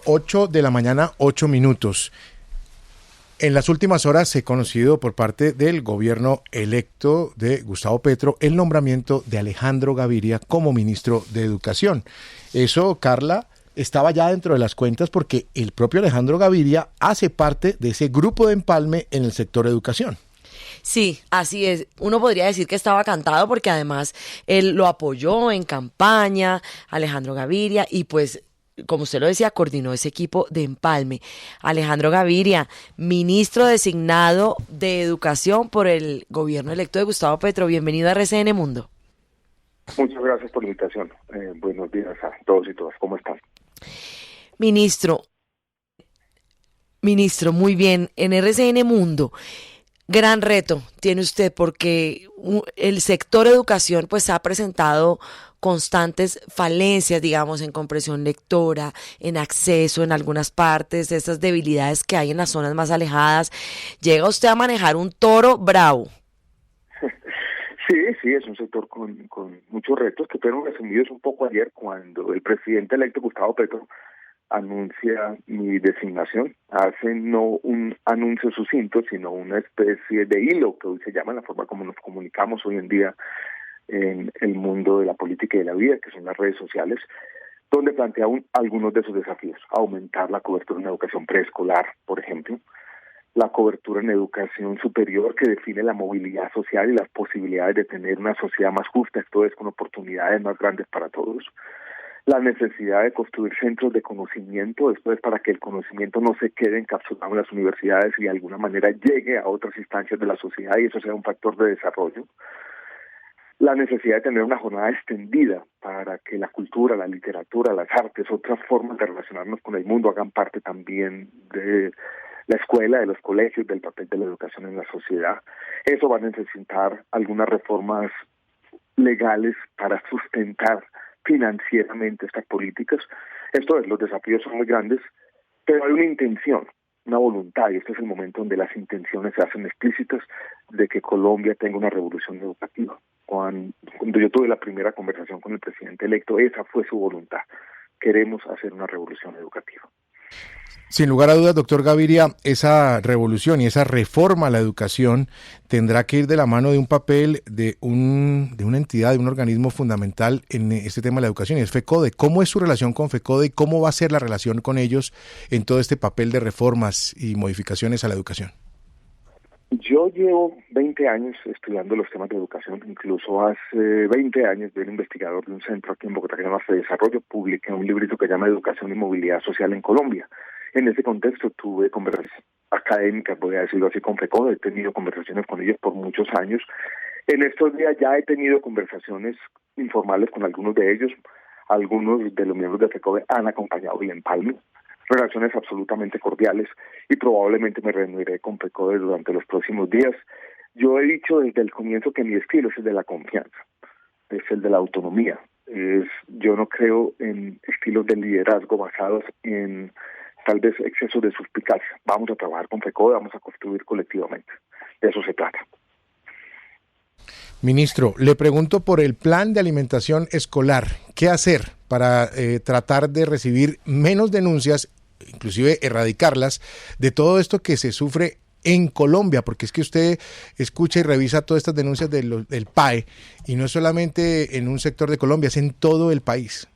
8 de la mañana, 8 minutos. En las últimas horas se ha conocido por parte del gobierno electo de Gustavo Petro el nombramiento de Alejandro Gaviria como ministro de Educación. Eso, Carla, estaba ya dentro de las cuentas porque el propio Alejandro Gaviria hace parte de ese grupo de empalme en el sector educación. Sí, así es. Uno podría decir que estaba cantado porque además él lo apoyó en campaña, Alejandro Gaviria, y pues, como usted lo decía, coordinó ese equipo de empalme. Alejandro Gaviria, ministro designado de Educación por el gobierno electo de Gustavo Petro. Bienvenido a RCN Mundo. Muchas gracias por la invitación. Buenos días a todos y todas. ¿Cómo están? Ministro, muy bien. En RCN Mundo, gran reto tiene usted porque el sector educación pues ha presentado constantes falencias, digamos, en comprensión lectora, en acceso en algunas partes, esas debilidades que hay en las zonas más alejadas. Llega usted a manejar un toro bravo. Sí, es un sector con muchos retos que fueron resumidos un poco ayer cuando el presidente electo Gustavo Petro anuncia mi designación. Hace no un anuncio sucinto, sino una especie de hilo que hoy se llama, la forma como nos comunicamos hoy en día en el mundo de la política y de la vida, que son las redes sociales, donde plantea algunos de sus desafíos. Aumentar la cobertura en educación preescolar, por ejemplo, la cobertura en educación superior que define la movilidad social y las posibilidades de tener una sociedad más justa, esto es, con oportunidades más grandes para todos. La necesidad de construir centros de conocimiento, esto es para que el conocimiento no se quede encapsulado en las universidades y de alguna manera llegue a otras instancias de la sociedad y eso sea un factor de desarrollo. La necesidad de tener una jornada extendida para que la cultura, la literatura, las artes, otras formas de relacionarnos con el mundo hagan parte también de la escuela, de los colegios, del papel de la educación en la sociedad. Eso va a necesitar algunas reformas legales para sustentar financieramente estas políticas. Esto es, los desafíos son muy grandes, pero hay una intención, una voluntad, y este es el momento donde las intenciones se hacen explícitas de que Colombia tenga una revolución educativa. Cuando yo tuve la primera conversación con el presidente electo, esa fue su voluntad. Queremos hacer una revolución educativa. Sin lugar a dudas, doctor Gaviria, esa revolución y esa reforma a la educación tendrá que ir de la mano de un papel de una entidad, de un organismo fundamental en este tema de la educación, y es FECODE. ¿Cómo es su relación con FECODE y cómo va a ser la relación con ellos en todo este papel de reformas y modificaciones a la educación? Yo llevo 20 años estudiando los temas de educación, incluso hace 20 años de investigador de un centro aquí en Bogotá que se llama Fedesarrollo, publiqué un librito que se llama Educación y Movilidad Social en Colombia. En ese contexto tuve conversaciones académicas, voy a decirlo así, con FECODE, he tenido conversaciones con ellos por muchos años. En estos días ya he tenido conversaciones informales con algunos de ellos, algunos de los miembros de FECODE han acompañado el empalme, relaciones absolutamente cordiales y probablemente me reuniré con FECODE durante los próximos días. Yo he dicho desde el comienzo que mi estilo es el de la confianza, es el de la autonomía. Yo no creo en estilos de liderazgo basados en tal vez exceso de suspicacia. Vamos a trabajar con FECODE, vamos a construir colectivamente. De eso se trata. Ministro, le pregunto por el plan de alimentación escolar. ¿Qué hacer para tratar de recibir menos denuncias, inclusive erradicarlas, de todo esto que se sufre en Colombia? Porque es que usted escucha y revisa todas estas denuncias del PAE, y no es solamente en un sector de Colombia, es en todo el país.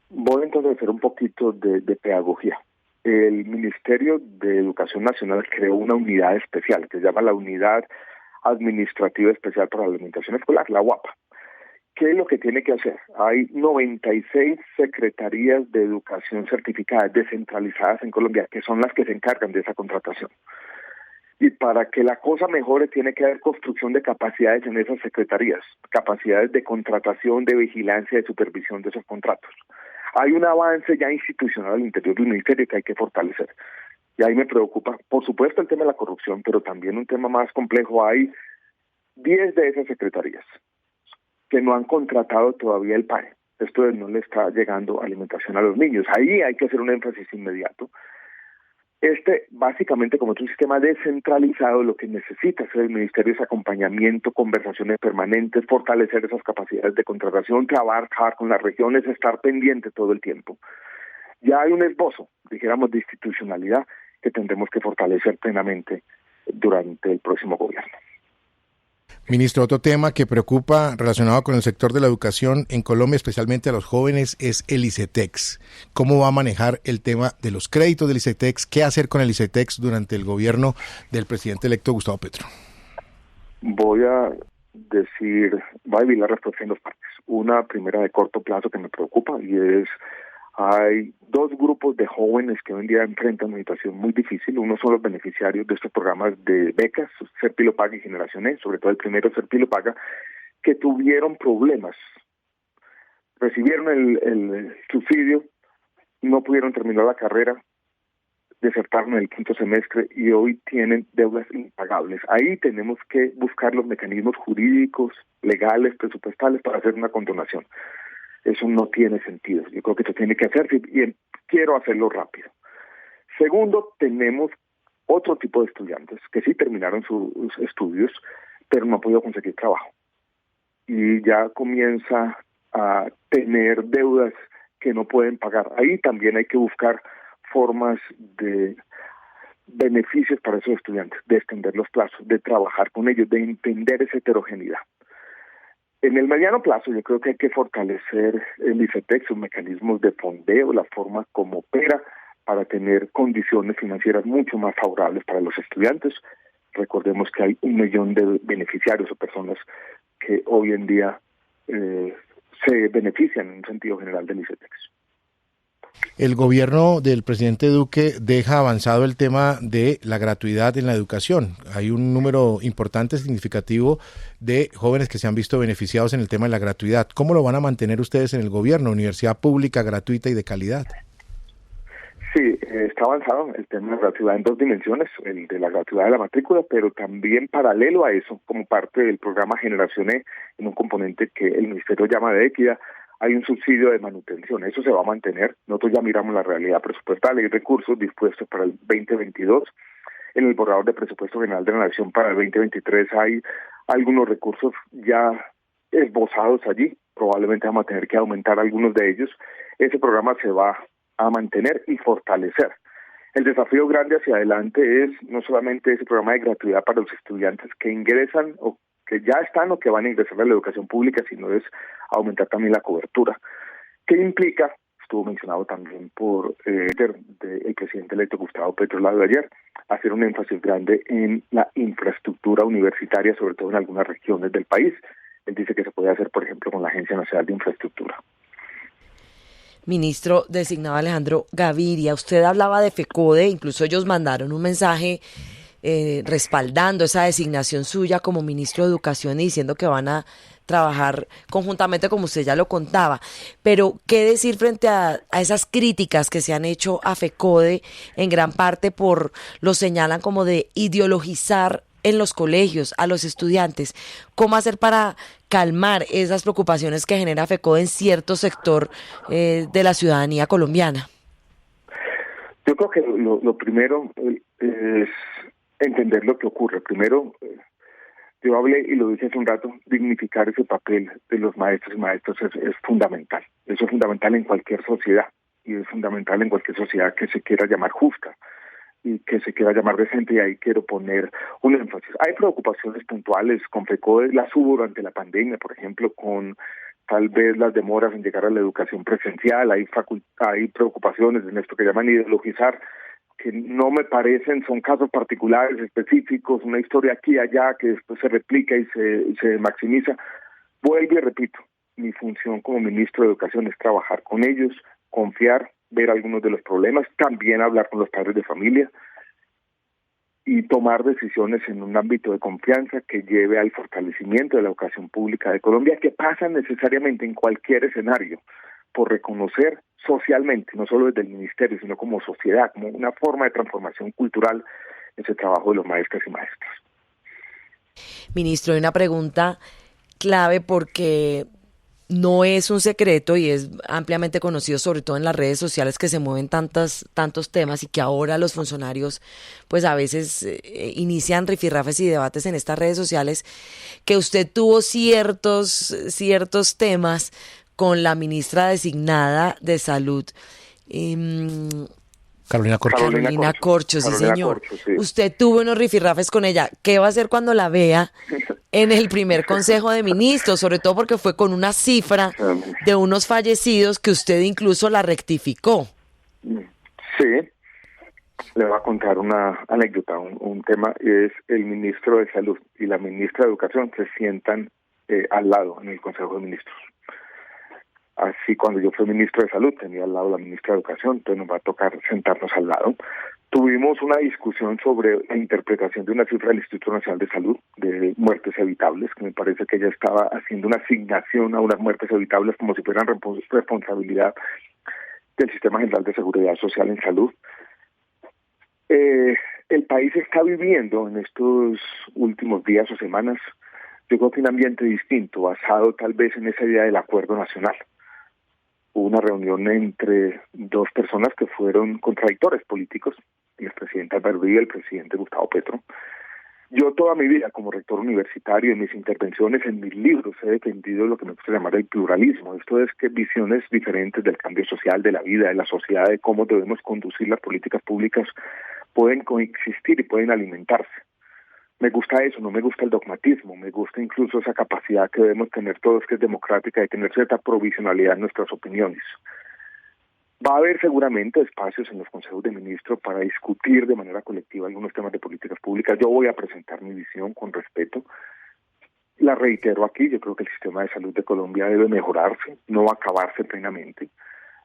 Voy entonces a hacer un poquito de pedagogía. El Ministerio de Educación Nacional creó una unidad especial que se llama la Unidad Administrativa Especial para la Alimentación Escolar, la UAPA. ¿Qué es lo que tiene que hacer? Hay 96 secretarías de educación certificadas, descentralizadas en Colombia, que son las que se encargan de esa contratación. Y para que la cosa mejore tiene que haber construcción de capacidades en esas secretarías, capacidades de contratación, de vigilancia, de supervisión de esos contratos. Hay un avance ya institucional al interior del ministerio que hay que fortalecer. Y ahí me preocupa, por supuesto, el tema de la corrupción, pero también un tema más complejo. Hay 10 de esas secretarías que no han contratado todavía el PAE. Esto no le está llegando alimentación a los niños. Ahí hay que hacer un énfasis inmediato. Básicamente, como es un sistema descentralizado, lo que necesita hacer el ministerio es acompañamiento, conversaciones permanentes, fortalecer esas capacidades de contratación, trabajar con las regiones, estar pendiente todo el tiempo ya hay un esbozo, dijéramos, de institucionalidad que tendremos que fortalecer plenamente durante el próximo gobierno. Ministro, otro tema que preocupa relacionado con el sector de la educación en Colombia, especialmente a los jóvenes, es el ICETEX. ¿Cómo va a manejar el tema de los créditos del ICETEX? ¿Qué hacer con el ICETEX durante el gobierno del presidente electo Gustavo Petro? Voy a dividir la respuesta en dos partes. Una primera de corto plazo que me preocupa y es, hay dos grupos de jóvenes que hoy en día enfrentan una situación muy difícil. Uno son los beneficiarios de estos programas de becas, Serpilo Paga y Generación E, sobre todo el primero, Serpilo Paga, que tuvieron problemas. Recibieron el subsidio, no pudieron terminar la carrera, desertaron en el quinto semestre y hoy tienen deudas impagables. Ahí tenemos que buscar los mecanismos jurídicos, legales, presupuestales para hacer una condonación. Eso no tiene sentido. Yo creo que esto tiene que hacerse y quiero hacerlo rápido. Segundo, tenemos otro tipo de estudiantes que sí terminaron sus estudios, pero no han podido conseguir trabajo. Y ya comienza a tener deudas que no pueden pagar. Ahí también hay que buscar formas de beneficios para esos estudiantes, de extender los plazos, de trabajar con ellos, de entender esa heterogeneidad. En el mediano plazo yo creo que hay que fortalecer el ICETEX, sus mecanismos de fondeo, la forma como opera para tener condiciones financieras mucho más favorables para los estudiantes. Recordemos que hay 1 millón de beneficiarios o personas que hoy en día se benefician en un sentido general del ICETEX. El gobierno del presidente Duque deja avanzado el tema de la gratuidad en la educación. Hay un número importante, significativo de jóvenes que se han visto beneficiados en el tema de la gratuidad. ¿Cómo lo van a mantener ustedes en el gobierno? Universidad pública, gratuita y de calidad. Sí, está avanzado el tema de la gratuidad en dos dimensiones, el de la gratuidad de la matrícula, pero también paralelo a eso, como parte del programa Generación E, en un componente que el Ministerio llama de equidad, hay un subsidio de manutención, eso se va a mantener. Nosotros ya miramos la realidad presupuestal, hay recursos dispuestos para el 2022. En el borrador de presupuesto general de la Nación para el 2023 hay algunos recursos ya esbozados allí, probablemente vamos a tener que aumentar algunos de ellos. Ese programa se va a mantener y fortalecer. El desafío grande hacia adelante es no solamente ese programa de gratuidad para los estudiantes que ingresan o que ya están o que van a ingresar a la educación pública, sino es aumentar también la cobertura. ¿Qué implica? Estuvo mencionado también por el presidente electo Gustavo Petro de ayer, hacer un énfasis grande en la infraestructura universitaria, sobre todo en algunas regiones del país. Él dice que se puede hacer, por ejemplo, con la Agencia Nacional de Infraestructura. Ministro designado Alejandro Gaviria, usted hablaba de FECODE, incluso ellos mandaron un mensaje respaldando esa designación suya como ministro de Educación y diciendo que van a trabajar conjuntamente como usted ya lo contaba. Pero, ¿qué decir frente a esas críticas que se han hecho a FECODE en gran parte lo señalan como de ideologizar en los colegios a los estudiantes? ¿Cómo hacer para calmar esas preocupaciones que genera FECODE en cierto sector de la ciudadanía colombiana? Yo creo que lo primero es entender lo que ocurre. Primero, yo hablé y lo dije hace un rato, dignificar ese papel de los maestros y maestras es fundamental. Eso es fundamental en cualquier sociedad y es fundamental en cualquier sociedad que se quiera llamar justa y que se quiera llamar decente, y ahí quiero poner un énfasis. Hay preocupaciones puntuales con FECODE, las hubo durante la pandemia, por ejemplo, con tal vez las demoras en llegar a la educación presencial, hay preocupaciones en esto que llaman ideologizar, que no me parecen, son casos particulares, específicos, una historia aquí y allá que después se replica y se maximiza. Vuelvo y repito, mi función como ministro de Educación es trabajar con ellos, confiar, ver algunos de los problemas, también hablar con los padres de familia y tomar decisiones en un ámbito de confianza que lleve al fortalecimiento de la educación pública de Colombia, que pasa necesariamente en cualquier escenario por reconocer socialmente, no solo desde el ministerio, sino como sociedad, como una forma de transformación cultural, ese trabajo de los maestros y maestras. Ministro, hay una pregunta clave porque no es un secreto y es ampliamente conocido, sobre todo en las redes sociales, que se mueven tantos temas y que ahora los funcionarios pues a veces inician rifirrafes y debates en estas redes sociales, que usted tuvo ciertos temas con la ministra designada de Salud Carolina Corcho. Carolina Corcho, sí Carolina señor. Corcho, sí. Usted tuvo unos rifirrafes con ella. ¿Qué va a hacer cuando la vea en el primer Consejo de Ministros? Sobre todo porque fue con una cifra de unos fallecidos que usted incluso la rectificó. Sí, le voy a contar una anécdota, un tema. Es el ministro de Salud y la ministra de Educación se sientan al lado en el Consejo de Ministros. Así, cuando yo fui ministro de Salud, tenía al lado la ministra de Educación, entonces nos va a tocar sentarnos al lado. Tuvimos una discusión sobre la interpretación de una cifra del Instituto Nacional de Salud de muertes evitables, que me parece que ella estaba haciendo una asignación a unas muertes evitables como si fueran responsabilidad del Sistema General de Seguridad Social en Salud. El país está viviendo en estos últimos días o semanas, yo creo que un ambiente distinto, basado tal vez en esa idea del acuerdo nacional. Hubo una reunión entre dos personas que fueron contradictores políticos, el presidente Álvaro Uribe y el presidente Gustavo Petro. Yo toda mi vida como rector universitario, en mis intervenciones, en mis libros, he defendido lo que me gusta llamar el pluralismo. Esto es que visiones diferentes del cambio social, de la vida, de la sociedad, de cómo debemos conducir las políticas públicas, pueden coexistir y pueden alimentarse. Me gusta eso, no me gusta el dogmatismo, me gusta incluso esa capacidad que debemos tener todos, que es democrática, de tener cierta provisionalidad en nuestras opiniones. Va a haber seguramente espacios en los consejos de ministros para discutir de manera colectiva algunos temas de políticas públicas. Yo voy a presentar mi visión con respeto. La reitero aquí, yo creo que el sistema de salud de Colombia debe mejorarse, no va a acabarse plenamente.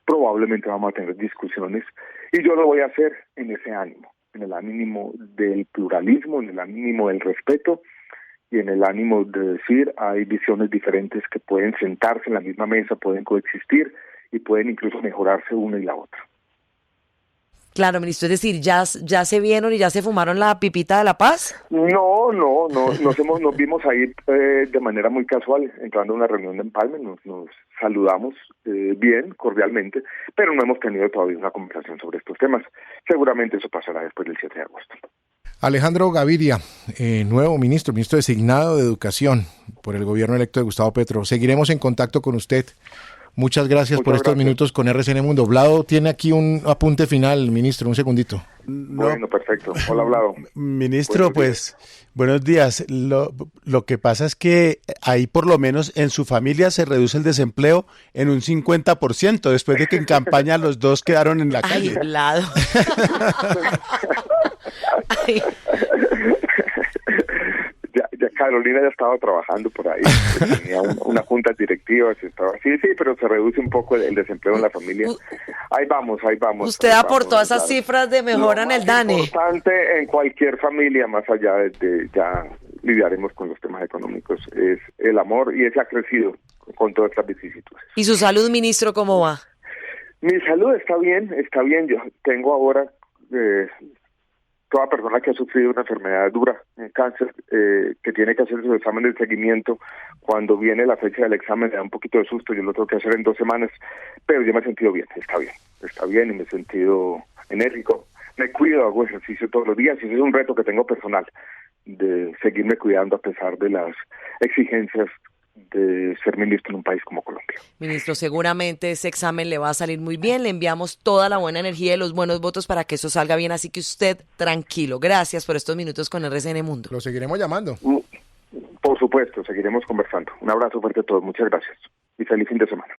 Probablemente vamos a tener discusiones y yo lo voy a hacer en ese ánimo, en el ánimo del pluralismo, en el ánimo del respeto y en el ánimo de decir hay visiones diferentes que pueden sentarse en la misma mesa, pueden coexistir y pueden incluso mejorarse una y la otra. Claro, ministro, es decir, ¿ya se vieron y ya se fumaron la pipita de la paz? No, nos vimos ahí de manera muy casual, entrando a una reunión de empalme, nos saludamos bien, cordialmente, pero no hemos tenido todavía una conversación sobre estos temas. Seguramente eso pasará después del 7 de agosto. Alejandro Gaviria, nuevo ministro designado de Educación por el gobierno electo de Gustavo Petro. Seguiremos en contacto con usted. Muchas gracias por estos minutos con RCN Mundo. Vlado tiene aquí un apunte final, ministro, un segundito. No. Bueno, perfecto. Hola, Vlado. Ministro, buenos días. Lo que pasa es que ahí por lo menos en su familia se reduce el desempleo en un 50%, después de que en campaña los dos quedaron en la calle. Ay, Vlado. Ay. Ya Carolina ya estaba trabajando por ahí, tenía una junta directiva, estaba sí, pero se reduce un poco el desempleo en la familia. Ahí vamos. Usted aportó esas cifras de mejora en el DANE. Lo importante en cualquier familia, más allá de ya lidiaremos con los temas económicos, es el amor, y ese ha crecido con todas estas vicisitudes. ¿Y su salud, ministro, cómo va? Mi salud está bien. Yo tengo ahora... toda persona que ha sufrido una enfermedad dura, un cáncer, que tiene que hacer su examen de seguimiento, cuando viene la fecha del examen le da un poquito de susto, yo lo tengo que hacer en 2 semanas, pero yo me he sentido bien, está bien y me he sentido enérgico, me cuido, hago ejercicio todos los días y ese es un reto que tengo personal, de seguirme cuidando a pesar de las exigencias de ser ministro en un país como Colombia. Ministro, seguramente ese examen le va a salir muy bien, le enviamos toda la buena energía y los buenos votos para que eso salga bien, así que usted tranquilo. Gracias por estos minutos con RCN Mundo. Lo seguiremos llamando. Por supuesto, seguiremos conversando. Un abrazo fuerte a todos, muchas gracias y feliz fin de semana.